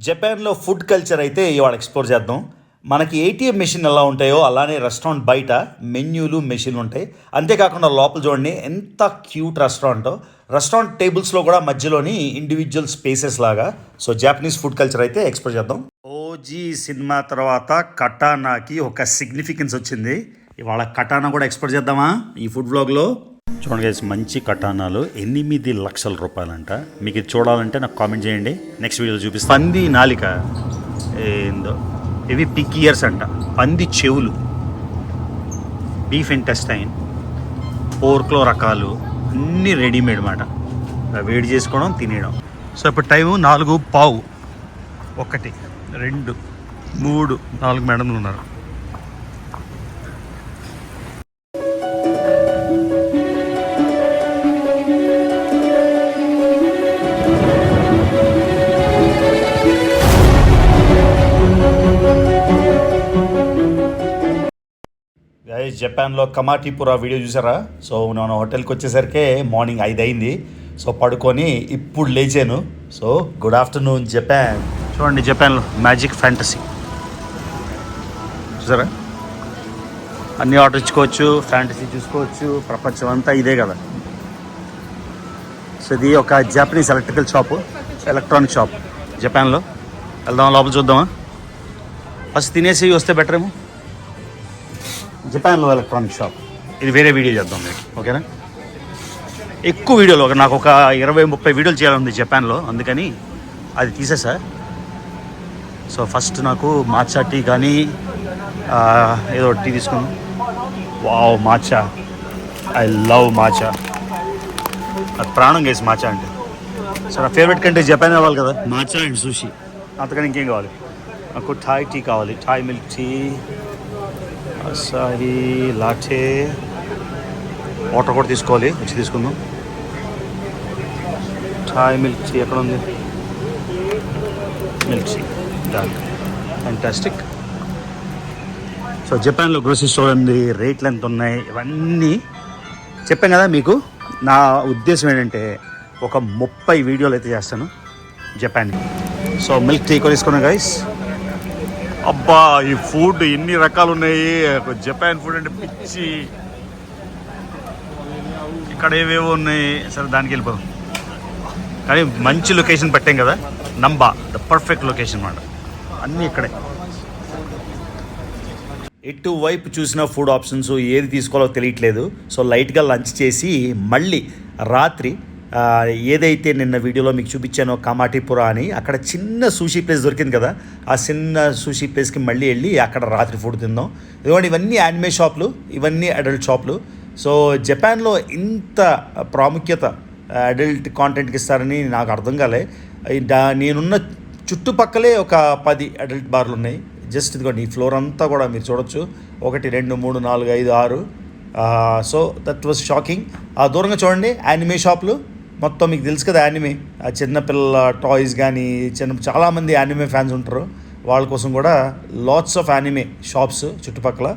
జపాన్లో food culture అయితే ఇవాళ ఎక్స్ప్లోర్ చేద్దాం. మనకి ఏటీఎం మెషిన్ ఎలా ఉంటాయో అలానే రెస్టారెంట్ బయట మెన్యూలు మెషిన్లు ఉంటాయి. అంతేకాకుండా లోపల చూడండి ఎంత క్యూట్ రెస్టారెంటో. రెస్టారెంట్ టేబుల్స్లో కూడా మధ్యలోని ఇండివిజువల్ స్పేసెస్ లాగా. సో జాపనీస్ ఫుడ్ కల్చర్ అయితే ఎక్స్ప్లోర్ చేద్దాం. ఓజీ సినిమా తర్వాత కటానాకి ఒక సిగ్నిఫికెన్స్ వచ్చింది. ఇవాళ కటానా కూడా ఎక్స్ప్లోర్ చేద్దామా ఈ ఫుడ్ వ్లాగ్లో. చూడండి గైస్, మంచి కటానాలు 8 లక్షల రూపాయలంట. మీకు ఇది చూడాలంటే నాకు కామెంట్ చేయండి, నెక్స్ట్ వీడియోలో చూపిస్తాను. పంది నాలిక ఏందో, ఇవి పిక్ ఇయర్స్ అంట. పంది చెవులు, బీఫ్ ఇంటెస్టైన్, పోర్క్లో రకాలు అన్నీ రెడీమేడ్ మాట. వేడి చేసుకోవడం, తినేయడం. సో ఇప్పుడు టైము 4:15. 1, 2, 3, 4 మేడంలు ఉన్నారు. జపాన్లో కమాటిపురా వీడియో చూసారా? సో నేను హోటల్కి వచ్చేసరికి మార్నింగ్ 5 అయింది. సో పడుకొని ఇప్పుడు లేచాను. So good afternoon Japan. చూడండి జపాన్లో మ్యాజిక్ ఫ్యాంటసీ చూసారా? అన్నీ ఆర్డర్ ఇచ్చుకోవచ్చు, ఫ్యాంటసీ చూసుకోవచ్చు. ప్రపంచం అంతా ఇదే కదా. సో ఇది ఒక జపనీస్ ఎలక్ట్రానిక్ షాప్ జపాన్లో. వెళ్దామా, లోపల చూద్దామా? ఫస్ట్ తినేసి వస్తే బెటర్ ఏమో. జపాన్లో ఎలక్ట్రానిక్ షాప్, ఇది వేరే వీడియో చేద్దాం మీకు, ఓకేనా? ఎక్కువ వీడియోలు నాకు ఒక 20-30 వీడియోలు చేయాలంది జపాన్లో, అందుకని అది తీసేసా. సో ఫస్ట్ నాకు మాచా టీ కానీ ఏదో టీ తీసుకున్నాం. Wow, matcha, I love matcha. నాకు ప్రాణం కేసు మాచా అంటే. సో నా ఫేవరెట్ కంట్రీ జపాన్ అవ్వాలి కదా, మాచా అండ్ సుషి. అంతకని ఇంకేం కావాలి నాకు? థాయ్ టీ కావాలి, Thai milk tea, Asahi latte. Water కూడా తీసుకోవాలి, వచ్చి తీసుకుందాం. థాయ్ మిల్క్ టీ ఎక్కడ ఉంది? మిల్క్ టీ దాని ఫ్యాంటాస్టిక్. సో జపాన్లో గ్రోసరీ స్టోర్ ఉంది, రేట్లు ఎంత ఉన్నాయి ఇవన్నీ చెప్పాను కదా మీకు. నా ఉద్దేశం ఏంటంటే ఒక 30 వీడియోలు అయితే చేస్తాను జపాన్. సో మిల్క్ టీ కూడా తీసుకున్నాను గైస్. అబ్బా, ఈ ఫుడ్ ఎన్ని రకాలు ఉన్నాయి. జపాన్ ఫుడ్ అంటే పిచ్చి. ఇక్కడ ఏవేవో ఉన్నాయి. సరే దానికి వెళ్ళిపోదాం. కానీ మంచి లొకేషన్ పెట్టాం కదా, నంబా ద పర్ఫెక్ట్ లొకేషన్ అన్నమాట. అన్నీ ఇక్కడే. ఎటువైపు చూసిన ఫుడ్ ఆప్షన్స్, ఏది తీసుకోవాలో తెలియట్లేదు. సో లైట్గా లంచ్ చేసి మళ్ళీ రాత్రి ఏదైతే నిన్న వీడియోలో మీకు చూపించానో కమాటిపురా అని, అక్కడ చిన్న సూషీ ప్లేస్ దొరికింది కదా, ఆ చిన్న సూషీ ప్లేస్కి మళ్ళీ వెళ్ళి అక్కడ రాత్రి ఫుడ్ తిందాం. ఇదిగోండి, ఇవన్నీ యానిమే షాపులు, ఇవన్నీ అడల్ట్ షాపులు. సో జపాన్లో ఇంత ప్రాముఖ్యత అడల్ట్ కాంటెంట్కి ఇస్తారని నాకు అర్థం కాలే. నేనున్న చుట్టుపక్కలే ఒక 10 అడల్ట్ బార్లు ఉన్నాయి. జస్ట్ ఇదిగోండి, ఈ ఫ్లోర్ అంతా కూడా మీరు చూడొచ్చు. 1, 2, 3, 4, 5, 6. So that was shocking. ఆ దూరంగా చూడండి యానిమే షాపులు మొత్తం. మీకు తెలుసు కదా యానిమే, ఆ చిన్నపిల్లల టాయ్స్ కానీ, చాలామంది యానిమే ఫ్యాన్స్ ఉంటారు. వాళ్ళ కోసం కూడా లాట్స్ ఆఫ్ యానిమే షాప్స్ చుట్టుపక్కల.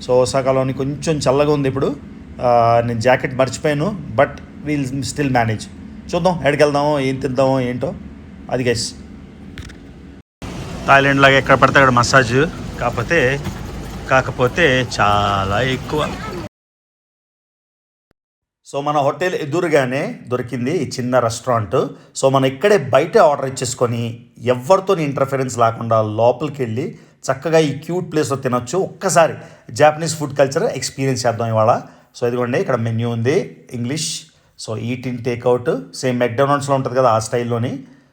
సో ఒసాకాలోని కొంచెం చల్లగా ఉంది ఇప్పుడు. నేను జాకెట్ మర్చిపోయాను, బట్ వీల్ స్టిల్ మేనేజ్. చూద్దాం ఎక్కడికి వెళ్దామో, ఏం తిద్దామో ఏంటో. అది గైస్ థాయిలాండ్ లాగా ఎక్కడ పడితే అక్కడ మసాజ్, కాకపోతే చాలా ఎక్కువ. సో మన హోటల్ ఎదురుగానే దొరికింది ఈ చిన్న రెస్టారెంట్. సో మనం ఇక్కడే బయట ఆర్డర్ ఇచ్చేసుకొని ఎవరితో ఇంటర్ఫరెన్స్ లేకుండా లోపలికి వెళ్ళి చక్కగా ఈ క్యూట్ ప్లేస్లో తినొచ్చు. ఒక్కసారి జాపనీస్ ఫుడ్ కల్చర్ ఎక్స్పీరియన్స్ చేద్దాం ఇవాళ. సో ఇదిగోండి, ఇక్కడ మెన్యూ ఉంది English. So eat in takeout, same మెక్డొనాల్డ్స్లో ఉంటుంది కదా ఆ స్టైల్లోని.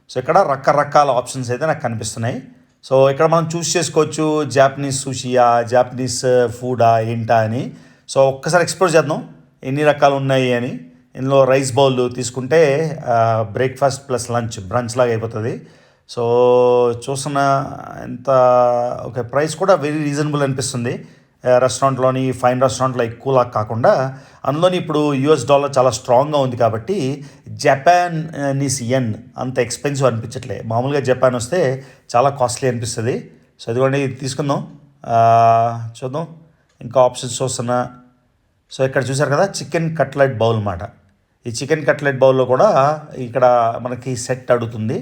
సో ఇక్కడ రకరకాల ఆప్షన్స్ అయితే నాకు కనిపిస్తున్నాయి. సో ఇక్కడ మనం చూస్ చేసుకోవచ్చు జాపనీస్ సుషియా, జాపనీస్ ఫుడా ఏంటా అని. సో ఒక్కసారి ఎక్స్ప్లోర్ చేద్దాం ఎన్ని రకాలు ఉన్నాయి అని. ఇందులో రైస్ బౌల్ తీసుకుంటే బ్రేక్ఫాస్ట్ ప్లస్ లంచ్, బ్రంచ్ లాగా అయిపోతుంది. సో చూస్తున్న ఎంత ఒక ప్రైస్ కూడా వెరీ రీజనబుల్ అనిపిస్తుంది. రెస్టారెంట్లోని ఫైన్ రెస్టారెంట్లో ఎక్కువలా కాకుండా, అందులోని ఇప్పుడు US డాలర్ చాలా స్ట్రాంగ్గా ఉంది కాబట్టి జపానీస్ యెన్ అంత ఎక్స్పెన్సివ్ అనిపించట్లే. మామూలుగా జపాన్ వస్తే చాలా కాస్ట్లీ అనిపిస్తుంది. సో ఇదిగోండి, ఇది తీసుకుందాం. చూద్దాం ఇంకా ఆప్షన్స్ చూస్తున్నా. సో ఇక్కడ చూసారు కదా చికెన్ కట్లెట్ బౌల్ అన్నమాట. ఈ చికెన్ కట్లెట్ బౌల్లో కూడా ఇక్కడ మనకి సెట్ అడుగుతుంది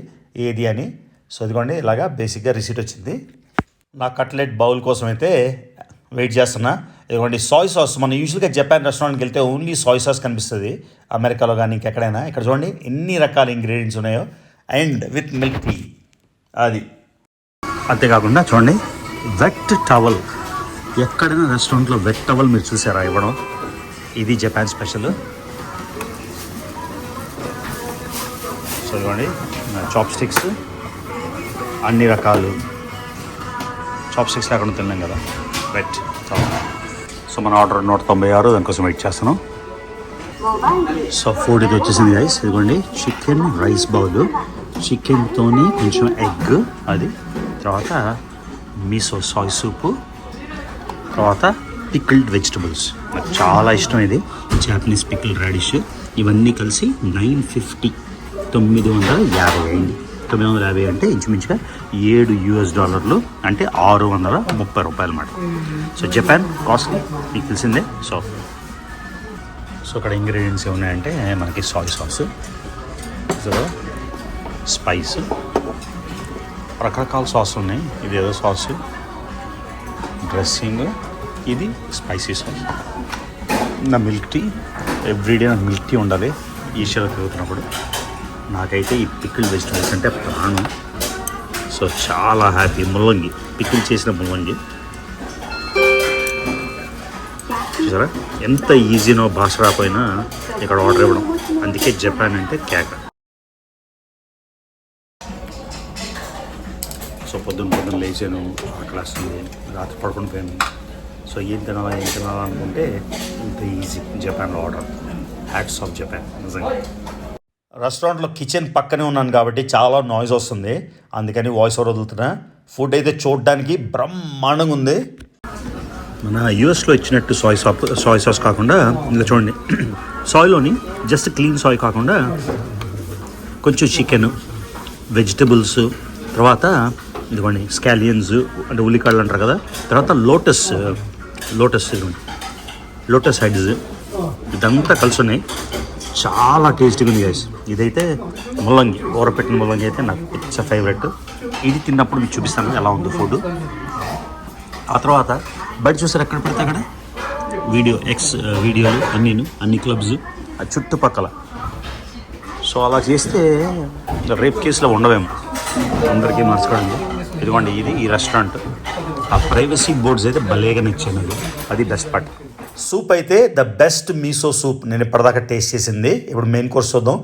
ఏది అని. సో ఇదిగోండి ఇలాగా బేసిక్గా రిసీట్ వచ్చింది. నా కట్లెట్ బౌల్ కోసం అయితే వెయిట్ చేస్తున్నా. ఇదిగోండి సాయ్ సాస్. మనం యూజువల్గా జపాన్ రెస్టారెంట్కి వెళ్తే ఓన్లీ సాయ్ సాస్ కనిపిస్తుంది, అమెరికాలో కానీ ఇంకెక్కడైనా. ఇక్కడ చూడండి ఎన్ని రకాల ఇంగ్రీడియంట్స్ ఉన్నాయో, అండ్ విత్ మిల్క్ టీ. అది అంతేకాకుండా చూడండి వెట్ టవల్. ఎక్కడైనా రెస్టారెంట్లో వెట్ టవల్ మీరు చూసారా ఇవ్వడం? ఇది జపాన్ స్పెషల్. సో ఇవ్వండి చాప్ స్టిక్స్, అన్ని రకాలు చాప్ స్టిక్స్ లేకుండా తిన్నాం కదా, వెట్ టవల్. సో మన ఆర్డర్ 196, దానికోసం వెయిట్ చేస్తున్నాం. సో ఫుడ్ ఇది వచ్చేసింది గైస్. ఇదిగోండి చికెన్ రైస్ బౌల్, చికెన్తోని కొంచెం ఎగ్, అది తర్వాత మీసో సాయ్ సూపు, తర్వాత పికిల్డ్ వెజిటబుల్స్. నాకు చాలా ఇష్టం ఇది, జాపనీస్ పికిల్డ్ రాడిష్. ఇవన్నీ కలిసి 950, 950 అయింది. 950 అంటే ఇంచుమించుగా $7 అంటే $630 అన్నమాట. సో జపాన్ కాస్ట్లీ మీకు తెలిసిందే. సో ఇక్కడ ఇంగ్రీడియంట్స్ ఏమున్నాయంటే మనకి సాయ్ సాస్, సో స్పైస్, రకరకాల సాస్ ఉన్నాయి. ఇది ఏదో సాస్, డ్రెస్సింగ్, ఇది స్పైసీ సాస్. నా మిల్క్ టీ, ఎవ్రీడే నాకు మిల్క్ టీ ఉండాలి ఈషియాలో తిరుగుతున్నప్పుడు. నాకైతే ఈ పికిల్ వెజిటబుల్స్ అంటే ప్రాణం. సో చాలా హ్యాపీ. ముల్లంగి, పికిల్ చేసిన ముల్లంగి చూసారా ఎంత ఈజీనో, భాష రాకపోయినా ఇక్కడ ఆర్డర్ ఇవ్వడం. అందుకే జపాన్ అంటే కేక. సో పొద్దున్న లేచాను, అక్కడ వస్తుంది, రాత్రి పడుకుని పోయాను. సో ఏం తినాలా అనుకుంటే ఇంత ఈజీ జపాన్లో ఆర్డర్. హ్యాట్స్ ఆఫ్ జపాన్ నిజంగా. రెస్టారెంట్లో కిచెన్ పక్కనే ఉన్నాను కాబట్టి చాలా నాయిస్ వస్తుంది, అందుకని వాయిస్ ఓవర్ వదులుతున్నా. ఫుడ్ అయితే చూడడానికి బ్రహ్మాండంగా ఉంది. మన యూఎస్లో ఇచ్చినట్టు సాయ్ సాస్ కాకుండా ఇంకా చూడండి, సాయ్లోని జస్ట్ క్లీన్ సాయ్ కాకుండా కొంచెం చికెన్, వెజిటబుల్స్, తర్వాత ఇదిగోండి స్కాలియన్స్ అంటే ఉల్లికాడలు అంటారు కదా, తర్వాత లోటస్ ఇదిగోండి లోటస్ హెడ్స్, ఇదంతా కలిసి ఉన్నాయి. చాలా టేస్టీగా ఉంది గైస్. ఇదైతే ముల్లంగి, ఊరపెట్టిన ముల్లంగి అయితే నాకు పిచ్చ ఫేవరెట్. ఇది తిన్నప్పుడు మీకు చూపిస్తాను ఎలా ఉంది ఫుడ్. ఆ తర్వాత బయట చూసారు ఎక్కడ పడితే అక్కడ వీడియోలు అన్ని క్లబ్స్ ఆ చుట్టుపక్కల. సో అలా చేస్తే రేప్ కేసులో ఉండవేమో, అందరికీ మార్చుకోవడానికి. ఇదిగోండి ఇది ఈ రెస్టారెంట్. ఆ ప్రైవసీ బోర్డ్స్ అయితే భలేగా నచ్చాను, అది బెస్ట్ పార్ట్. సూప్ అయితే ద బెస్ట్ మీసో సూప్ నేను ఇప్పటిదాకా టేస్ట్ చేసింది. ఇప్పుడు మెయిన్ కోర్స్ చూద్దాం.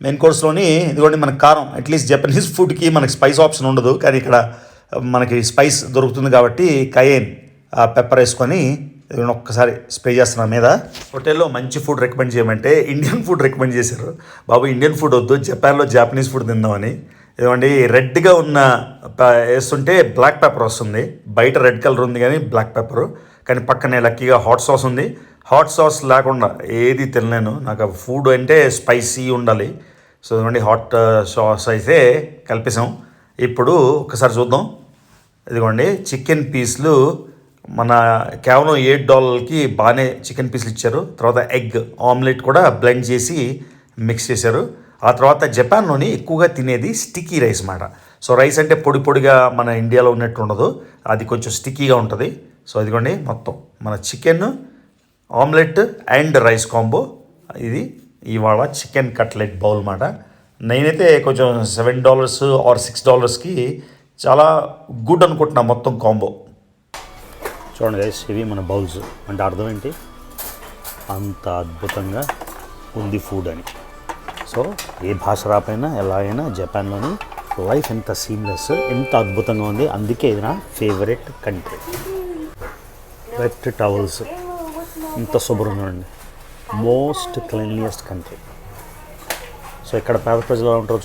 మెయిన్ కోర్స్లోని ఇదిగోండి మనకు కారం, అట్లీస్ట్ జపనీస్ ఫుడ్కి మనకి స్పైస్ ఆప్షన్ ఉండదు, కానీ ఇక్కడ మనకి స్పైస్ దొరుకుతుంది కాబట్టి కయేన్ పెప్పర్ వేసుకొని ఒక్కసారి స్ప్రే చేస్తున్నాను మీద. హోటల్లో మంచి ఫుడ్ రికమెండ్ చేయమంటే ఇండియన్ ఫుడ్ రికమెండ్ చేశారు. బాబు ఇండియన్ ఫుడ్ వద్దు, జపాన్లో జాపనీస్ ఫుడ్ తిందామని. ఇదిగోండి రెడ్గా ఉన్న వేస్తుంటే బ్లాక్ పెప్పర్ వస్తుంది. బయట రెడ్ కలర్ ఉంది కానీ బ్లాక్ పెప్పరు, కానీ పక్కనే లక్కీగా హాట్ సాస్ ఉంది. హాట్ సాస్ లేకుండా ఏది తినలేను, నాకు ఫుడ్ అంటే స్పైసీ ఉండాలి. సో ఇదిగోండి హాట్ సాస్ అయితే కలిపేసాం. ఇప్పుడు ఒకసారి చూద్దాం. ఇదిగోండి చికెన్ పీస్లు మన కేవలం $7కి బాగానే చికెన్ పీస్లు ఇచ్చారు. తర్వాత ఎగ్ ఆమ్లెట్ కూడా బ్లెండ్ చేసి మిక్స్ చేశారు. ఆ తర్వాత జపాన్లోని ఎక్కువగా తినేది స్టిక్కీ రైస్ అన్నమాట. సో రైస్ అంటే పొడి పొడిగా మన ఇండియాలో ఉన్నట్టు ఉండదు, అది కొంచెం స్టిక్కీగా ఉంటుంది. సో ఇదిగోండి మొత్తం మన chicken omelette and rice combo. ఇది ఇవాళ చికెన్ కట్లెట్ బౌల్ అన్నమాట. నేనైతే కొంచెం $7 ఆర్ $6కి చాలా గుడ్ అనుకుంటున్నా మొత్తం కాంబో. చూడండి గైస్, ఇవి మన బౌల్స్. అంటే అర్థం ఏంటి, అంత అద్భుతంగా ఉంది ఫుడ్ అని. సో ఏ భాష రాపోయినా ఎలా అయినా జపాన్లోని లైఫ్ ఎంత సీమ్లెస్, ఎంత అద్భుతంగా ఉంది. అందుకే ఇది నా ఫేవరెట్ కంట్రీ. వెట్ టవల్స్ ఇంత శుభ్రంగా ఉండి, మోస్ట్ క్లీన్లియస్ట్ కంట్రీ. సో ఇక్కడ పేద ప్రజలు ఎలా ఉంటారో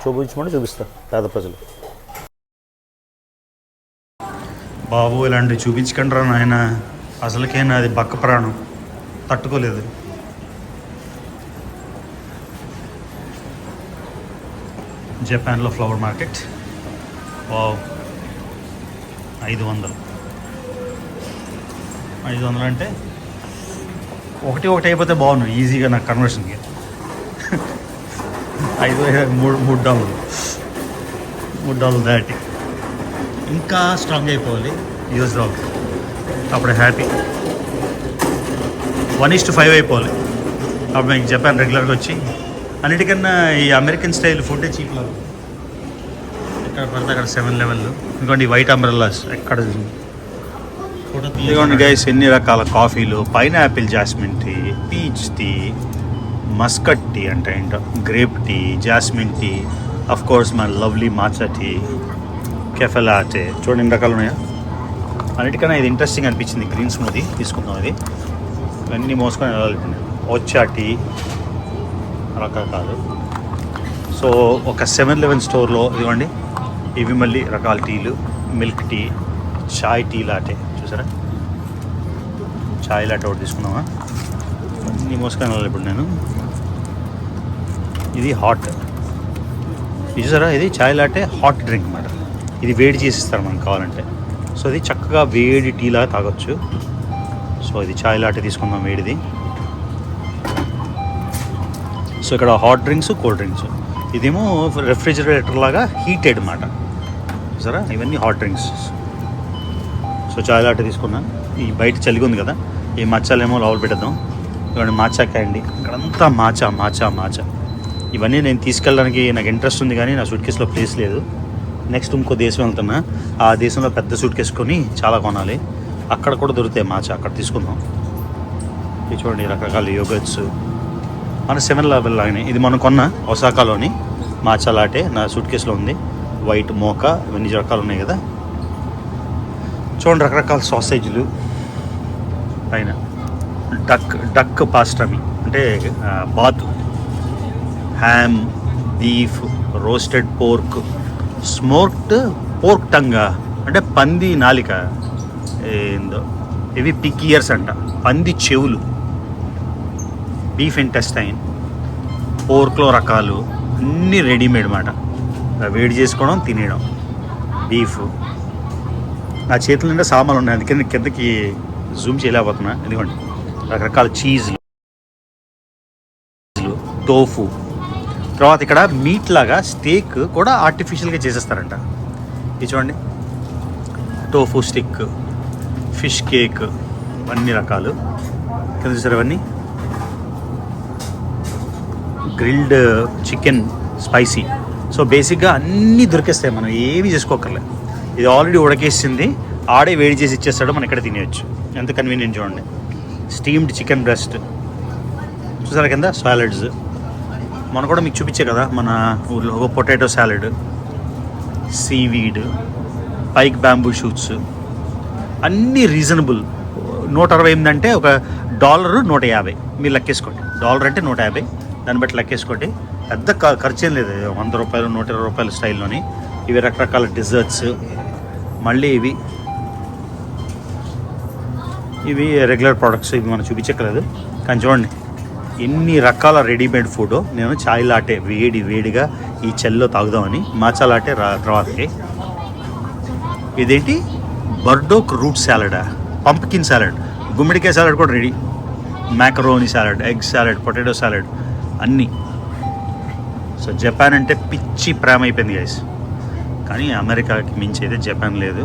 చూపించమంటే చూపిస్తా. పేద ప్రజలు బాబు ఇలాంటివి చూపించకండి రా నాయన, అసలుకే నాది బక్క ప్రాణం తట్టుకోలేదు. జపాన్లో ఫ్లవర్ మార్కెట్. వావ్, 500 అంటే ఒకటి అయిపోతే బాగున్నాయి ఈజీగా నాకు కన్వర్షన్కి. $3 $3 దాటి ఇంకా స్ట్రాంగ్ అయిపోవాలి యూఎస్ డాలర్, అప్పుడు హ్యాపీ. 1:5 అయిపోవాలి అప్పుడు మీకు జపాన్ రెగ్యులర్గా వచ్చి. అన్నిటికన్నా ఈ అమెరికన్ స్టైల్ ఫుడ్ చీప్ లాగా. ఎక్కడ పడితే అక్కడ 7-Eleven. ఇంకోండి వైట్ అంబ్రెల్లాస్ ఎక్కడ ఇదిగోండి గైస్, ఎన్ని రకాల కాఫీలు, pineapple jasmine tea, peach tea, muscat tea అంటే ఏంటో, grape tea, jasmine tea, of course మన lovely matcha tea, cafe latte. చూడండి ఎన్ని రకాలు ఉన్నాయా. అన్నిటికన్నా ఇది ఇంట్రెస్టింగ్ అనిపించింది, గ్రీన్ స్మూదీ తీసుకుందాం. అది ఇవన్నీ మోసుకొని వెళ్ళాలి. ఓచా టీ రకరకాలు. సో ఒక 7-Eleven స్టోర్లో ఇదిగోండి ఇవి మళ్ళీ రకాల టీలు, మిల్క్ టీ, చాయ్ టీ లాటే. చూసారా, చాయ్ లాటే ఒకటి తీసుకున్నామా. అన్నీ మోసుకొని వెళ్ళాలి ఇప్పుడు నేను. ఇది హాట్, ఇది చూసారా, ఇది చాయ్ లాటే హాట్ డ్రింక్ అన్నమాట. ఇది వేడి చేసి ఇస్తారు మనకు కావాలంటే. సో ఇది చక్కగా వేడి టీలా తాగొచ్చు. సో ఇది చాయ్ లాటే తీసుకుందాం వేడిది. సో ఇక్కడ హాట్ డ్రింక్స్, కోల్డ్ డ్రింక్స్. ఇదేమో రెఫ్రిజిరేటర్ లాగా హీటెడ్ అన్నమాట. సరే, ఇవన్నీ హాట్ డ్రింక్స్. సో చాయ్ లాటే తీసుకున్నాను. ఈ బయట చలిగా ఉంది కదా, ఈ మచ్చాలేమో లోపల పెట్టేద్దాం. ఇవన్నీ మాచా క్యాండీ, ఇక్కడంతా మాచా మాచా మాచా. ఇవన్నీ నేను తీసుకెళ్ళడానికి నాకు ఇంట్రెస్ట్ ఉంది, కానీ నా సూట్ కేసులో ప్లేస్ లేదు. నెక్స్ట్ ఇంకో దేశం వెళ్తున్నా, ఆ దేశంలో పెద్ద సూట్ కేసు కొని చాలా కొనాలి. అక్కడ కూడా దొరుకుతాయి మాచా, అక్కడ తీసుకుందాం. ఇది చూడండి రకరకాల యోగర్ట్స్, మన 7-Eleven లాగానే. ఇది మనం కొన్న ఒసాకాలోని మాచా లాటే నా సూట్ కేసులో ఉంది. వైట్ మోకా, ఇవన్నీ రకాలు ఉన్నాయి కదా. చూడండి రకరకాల సాసేజ్లు, పైన డక్ పాస్ట్రమి అంటే బాతు, ham, beef, roasted pork, smoked pork టంగా అంటే పంది నాలిక ఏందో, ఇవి పిగ్ ఇయర్స్ అంట, పంది చెవులు, బీఫ్ ఇంటెస్టైన్, పోర్క్లో రకాలు అన్నీ రెడీమేడ్ మాట. వేడి చేసుకోవడం, తినేయడం. బీఫ్. నా చేతుల నిండా సామాన్లు ఉన్నాయి, అందుకని కిందకి జూమ్ చేయలేకపోతున్నా. ఎందుకంటే రకరకాల చీజ్లు, టోఫు. తర్వాత ఇక్కడ మీట్ లాగా స్టేక్ కూడా ఆర్టిఫిషియల్గా చేసేస్తారంట. ఇది చూడండి, టోఫు స్టిక్, ఫిష్ కేక్, అన్ని రకాలు కింద చూసారు. అవన్నీ గ్రిల్డ్ చికెన్ స్పైసీ. సో బేసిక్గా అన్నీ దొరికేస్తాయి, మనం ఏమీ చేసుకోకర్లేదు. ఇది ఆల్రెడీ ఉడకేసింది, ఆడే వేడి చేసి ఇచ్చేస్తాడు, మనం ఇక్కడ తినేయచ్చు. ఎంత కన్వీనియంట్ చూడండి. స్టీమ్డ్ చికెన్ బ్రెస్ట్ చూసారా, కింద సాలడ్స్. మనం కూడా మీకు చూపించే కదా మన ఊళ్ళో, పొటాటో సాలడ్, సీవీడ్, పైక్ బ్యాంబూ షూట్స్, అన్నీ రీజనబుల్. 168 అంటే $1 150 మీరు లెక్కేసుకోండి. $1 అంటే 150, దాన్ని బట్టి లెక్కేసుకోండి. పెద్ద ఖర్చు ఏం లేదు, $100 $120 స్టైల్లోని. ఇవి రకరకాల డిజర్ట్స్. మళ్ళీ ఇవి రెగ్యులర్ ప్రోడక్ట్స్, ఇవి మనం చూపించక్కలేదు. కానీ చూడండి ఎన్ని రకాల రెడీమేడ్ ఫుడ్. నేను చాయ్ లాటే వేడిగా ఈ చలిలో తాగుదామని మాచా లాటే తర్వాతకి. ఇదేంటి బర్డోక్ రూట్ సాలడా, పంప్కిన్ సాలడ్, గుమ్మడికాయ సాలడ్ కూడా ready, macaroni salad, egg salad, potato salad అన్నీ. సో జపాన్ అంటే పిచ్చి ప్రేమ అయిపోయింది గైస్. కానీ అమెరికాకి మించి అయితే జపాన్ లేదు.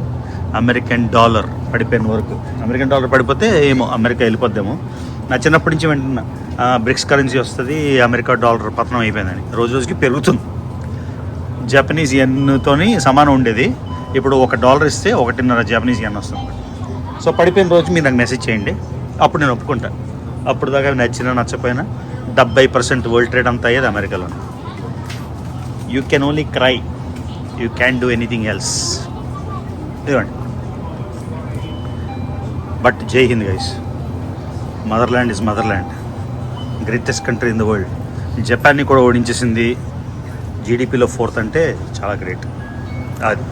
అమెరికన్ డాలర్ పడిపోయిన వరకు, అమెరికన్ డాలర్ పడిపోతే ఏమో అమెరికా వెళ్ళిపోద్దేమో. నా చిన్నప్పటి నుంచి వింటున్నా బ్రిక్స్ కరెన్సీ వస్తుంది, అమెరికా డాలర్ పతనం అయిపోయిందని. రోజు రోజుకి పెరుగుతుంది. జపనీస్ యెన్తోని సమానం ఉండేది, ఇప్పుడు $1 ఇస్తే 1.5 జపనీస్ యెన్ వస్తుంది. సో పడిపోయిన రోజు మీరు నాకు మెసేజ్ చేయండి, అప్పుడు నేను ఒప్పుకుంటాను. అప్పుడు దాకా నచ్చినా నచ్చపోయినా 70% వరల్డ్ ట్రేడ్ అంతా అయ్యేది అమెరికాలో. You can only cry, you can do anything else. ఇదిగోండి. But Jai Hind guys, motherland is motherland, greatest country in the world. జపాన్ని కూడా ఓడించేసింది. జీడిపిలో 4th అంటే చాలా గ్రేట్. అది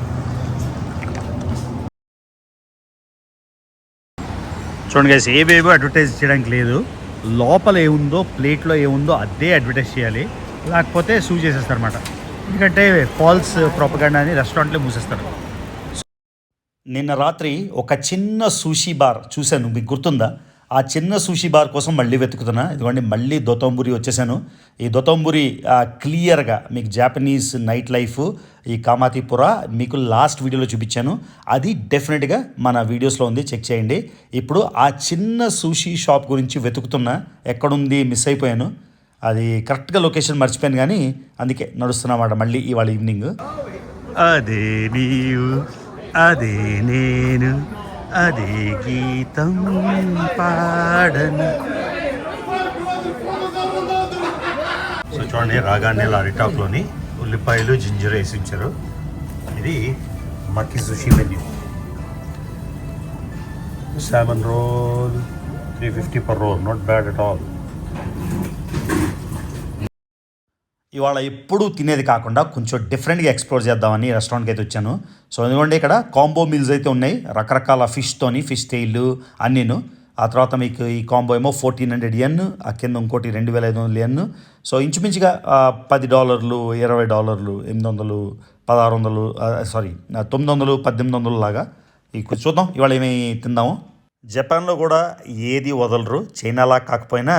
చూడండి గైస్, ఏవేవో అడ్వర్టైజ్ చేయడానికి లేదు. లోపల ఏముందో, ప్లేట్లో ఏముందో అదే అడ్వర్టైజ్ చేయాలి, లేకపోతే సూ చేసేస్తారన్నమాట. ఎందుకంటే ఫాల్స్ ప్రొపగండా అని రెస్టారెంట్లో మూసేస్తారు. నిన్న రాత్రి ఒక చిన్న సూషీ బార్ చూశాను, మీకు గుర్తుందా? ఆ చిన్న సూషీ బార్ కోసం మళ్ళీ వెతుకుతున్నా. ఇదిగోండి మళ్ళీ దొతంబురి వచ్చేసాను. ఈ దొతంబురి క్లియర్గా మీకు జాపనీస్ నైట్ లైఫ్ ఈ కామాతిపుర మీకు లాస్ట్ వీడియోలో చూపించాను. అది డెఫినెట్గా మన వీడియోస్లో ఉంది, చెక్ చేయండి. ఇప్పుడు ఆ చిన్న సూషీ షాప్ గురించి వెతుకుతున్నా, ఎక్కడుంది మిస్ అయిపోయాను. అది కరెక్ట్గా లొకేషన్ మర్చిపోయాను, కానీ అందుకే నడుస్తున్నమాట మళ్ళీ ఇవాళ ఈవినింగ్. అదే నీవు అదే నేను అదే గీతం పాడను. సో చూడండి, రాగానే లారీటాప్లోని ఉల్లిపాయలు జింజర్ వేసి ఉంచారు. ఇది maki sushi menu. Salmon roll 350 per roll, not bad at all. ఇవాళ ఎప్పుడూ తినేది కాకుండా కొంచెం డిఫరెంట్గా ఎక్స్ప్లోర్ చేద్దామని రెస్టారెంట్కి అయితే వచ్చాను. సో ఎందుకంటే ఇక్కడ కాంబో మీల్స్ అయితే ఉన్నాయి, రకరకాల ఫిష్తోని, ఫిష్ టైల్ అన్నీను. ఆ తర్వాత మీకు ఈ కాంబో ఏమో 1400 yen, ఆ కింద ఇంకోటి 2500 yen. సో ఇంచుమించుగా $10, $20, 800, 1600, సారీ 900, 1800 లాగా. ఇక చూద్దాం ఇవాళ ఏమి తిందాము. జపాన్లో కూడా ఏది వదలరు, చైనాలా కాకపోయినా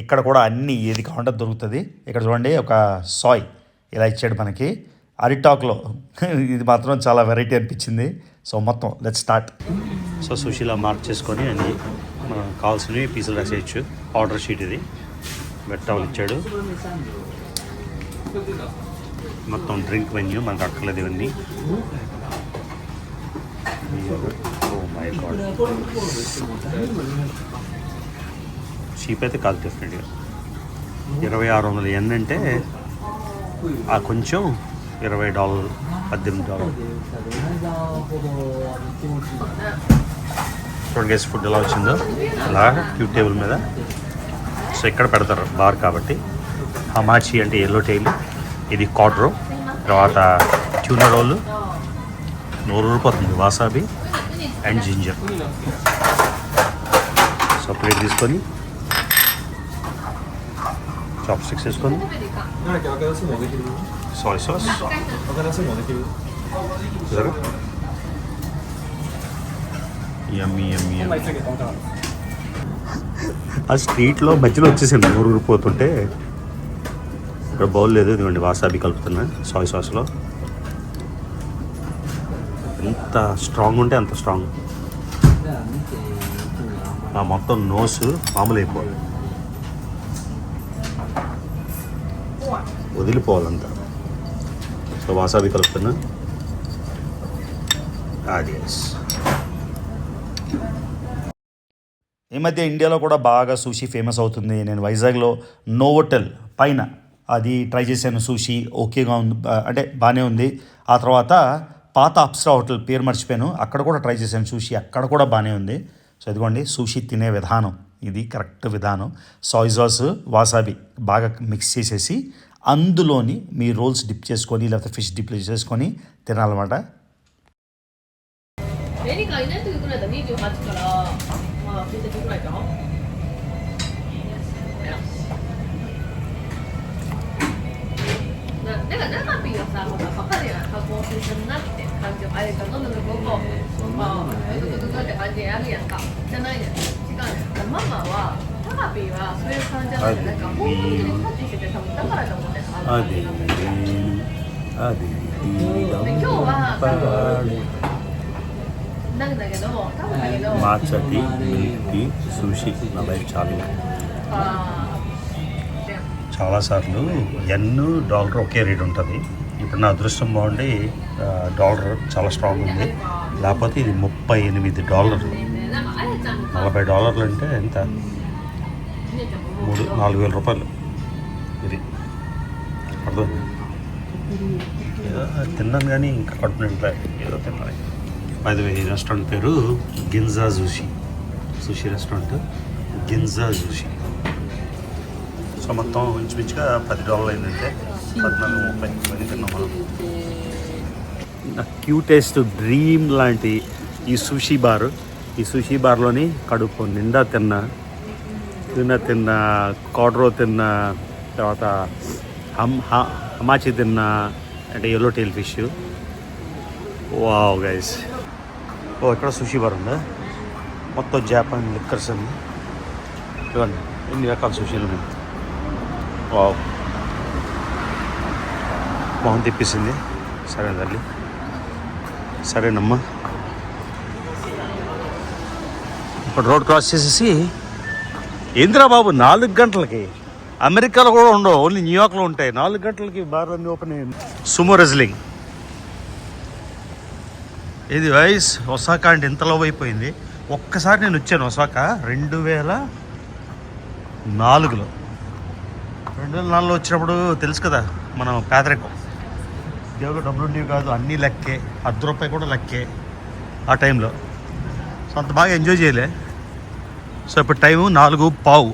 ఇక్కడ కూడా అన్నీ ఏది కావాలంటే దొరుకుతుంది. ఇక్కడ చూడండి ఒక సాయ్ ఇలా ఇచ్చాడు మనకి అరిటాక్లో. ఇది మాత్రం చాలా వెరైటీ అనిపించింది. సో మొత్తం లెట్స్ స్టార్ట్. సో సుషిలా మార్క్ చేసుకొని అన్ని మనం కావాల్సినవి పీసులు రాసేయచ్చు. ఆర్డర్ షీట్ ఇది, వెట్టవలు ఇచ్చాడు. మొత్తం డ్రింక్ మెన్యూ మనకు అక్కర్లేదు ఇవన్నీ. ఓ మై గాడ్, చీప్ అయితే కాదు డెఫినెట్గా. 2600 yen అంటే ఆ కొంచెం $20, $18. చూడండి ఫుడ్ ఎలా వచ్చిందో, అలా క్యూబ్ టేబుల్ మీద. సో ఇక్కడ పెడతారు బార్ కాబట్టి. హమాచి అంటే ఎల్లో టైల్, ఇది కాడ్రో, తర్వాత ట్యూనా రోల్, నోరు ఊరిపోతుంది, wasabi and ginger. So plate తీసుకొని చాప్ స్టిక్స్ వేసుకొని సోయ్ సాస్, యమ్మీ యమ్మీ. ఆ స్ట్రీట్లో మధ్యలో వచ్చేసింది నోరు ఊరిపోతుంటే. ఇక్కడ బౌల్ లేదు, ఇదిగోండి వాసాబి కలుపుతున్నా సోయ్ సాస్లో. ఎంత స్ట్రాంగ్ ఉంటే అంత స్ట్రాంగ్. ఆ మొత్తం నోసు మామూలు అయిపోవాలి, వదిలిపోవాలంతా. So wasabi కలుపుతున్నా. అది ఈ మధ్య ఇండియాలో కూడా బాగా సూషీ ఫేమస్ అవుతుంది. నేను వైజాగ్లో నోవోటెల్ పైన అది ట్రై చేశాను. సూషీ ఓకేగా ఉంది, అంటే బాగానే ఉంది. ఆ తర్వాత పాత అప్సరా హోటల్, పేరు మర్చిపోయాను, అక్కడ కూడా ట్రై చేశాను సూషీ, అక్కడ కూడా బాగానే ఉంది. సో ఇదిగోండి సూషీ తినే విధానం, ఇది కరెక్ట్ విధానం. సాయ్ సాస్, వాసాబి బాగా మిక్స్ చేసేసి అందులోని మీ రోల్స్ డిప్ చేసుకొని, లేకపోతే ఫిష్ డిప్ చేసుకొని తినాలన్నమాట. Matcha tea, milk tea, sushi నా లైఫ్ చాలాసార్లు $1 ఒకే రేట్ ఉంటుంది. ఇప్పుడు నా అదృష్టం బాగుండి డాలర్ చాలా స్ట్రాంగ్ ఉంది, లేకపోతే ఇది $38. $40 అంటే ఎంత, 4,000 రూపాయలు. ఇది అర్థం. ఏదో తిన్నాను కానీ ఇంకా కట్టుకుంటే ఏదో తిన్నాను. అది ఈ రెస్టారెంట్ పేరు గిన్జా జూషి, సుషి రెస్టారెంట్ గిన్జా జూషి. సో మొత్తం ఇంచుమించుగా $10 అయిందంటే 14-30 తిన్నాం మనం. నా క్యూటెస్ట్ డ్రీమ్ లాంటి ఈ సుషి బార్, ఈ సుషి బార్లోని కడుపు నిండా తిన్నా కాడ్రో తిన్నా, తర్వాత హమాచి తిన్నా, అంటే yellowtail fish. Wow guys, ఇక్కడ సుషి బార్ ఉందా, మొత్తం జపాన్ లిక్కర్స్ అన్ని. ఇవన్నీ ఎన్ని రకాల సుషీలు ఉన్నాయి. వావ్, మొహం తెప్పిస్తుంది. సరే తల్లి, సరేనమ్మా. ఇప్పుడు రోడ్ క్రాస్ చేసేసి ఏందిరా బాబు 4 గంటలకి, అమెరికాలో కూడా ఉండవు, ఓన్లీ న్యూయార్క్లో ఉంటాయి. 4 గంటలకి బార్లన్నీ ఓపెన్ అయ్యింది. సుమో రెజ్లింగ్ ఇది వైస్ ఒసాకా అంటే ఇంత లవ్ అయిపోయింది. ఒక్కసారి నేను వచ్చాను ఒసాకా 2004లో. 2004లో వచ్చినప్పుడు తెలుసు కదా మనం పేదరికం, దేవుడు డబ్బులు ఉండేవి కాదు, అన్నీ లెక్కే, ₹10 కూడా లెక్కే ఆ టైంలో. సో అంత బాగా ఎంజాయ్ చేయలే. సో ఇప్పుడు టైము 4:15,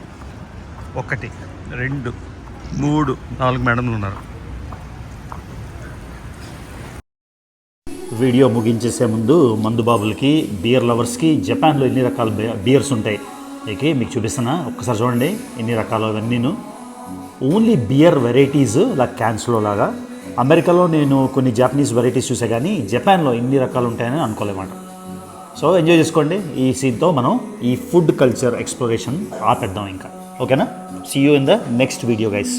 1, 2, 3, 4 మేడంలు ఉన్నారు. వీడియో ముగించేసే ముందు మందు బాబులకి, బియర్ లవర్స్కి జపాన్లో ఎన్ని రకాల బియర్స్ ఉంటాయి మీకు చూపిస్తున్నా. ఒక్కసారి చూడండి ఎన్ని రకాలు అవన్నీను. ఓన్లీ బియర్ వెరైటీస్ లైక్ క్యాన్స్లో లాగా. అమెరికాలో నేను కొన్ని జాపనీస్ వెరైటీస్ చూసా, కానీ జపాన్లో ఇన్ని రకాలు ఉంటాయని అనుకోలేమాట. సో ఎంజాయ్ చేసుకోండి. ఈ సీన్తో మనం ఈ ఫుడ్ కల్చర్ ఎక్స్ప్లోరేషన్ ఆపేద్దాం ఇంకా. ఓకేనా? See you in the next video guys.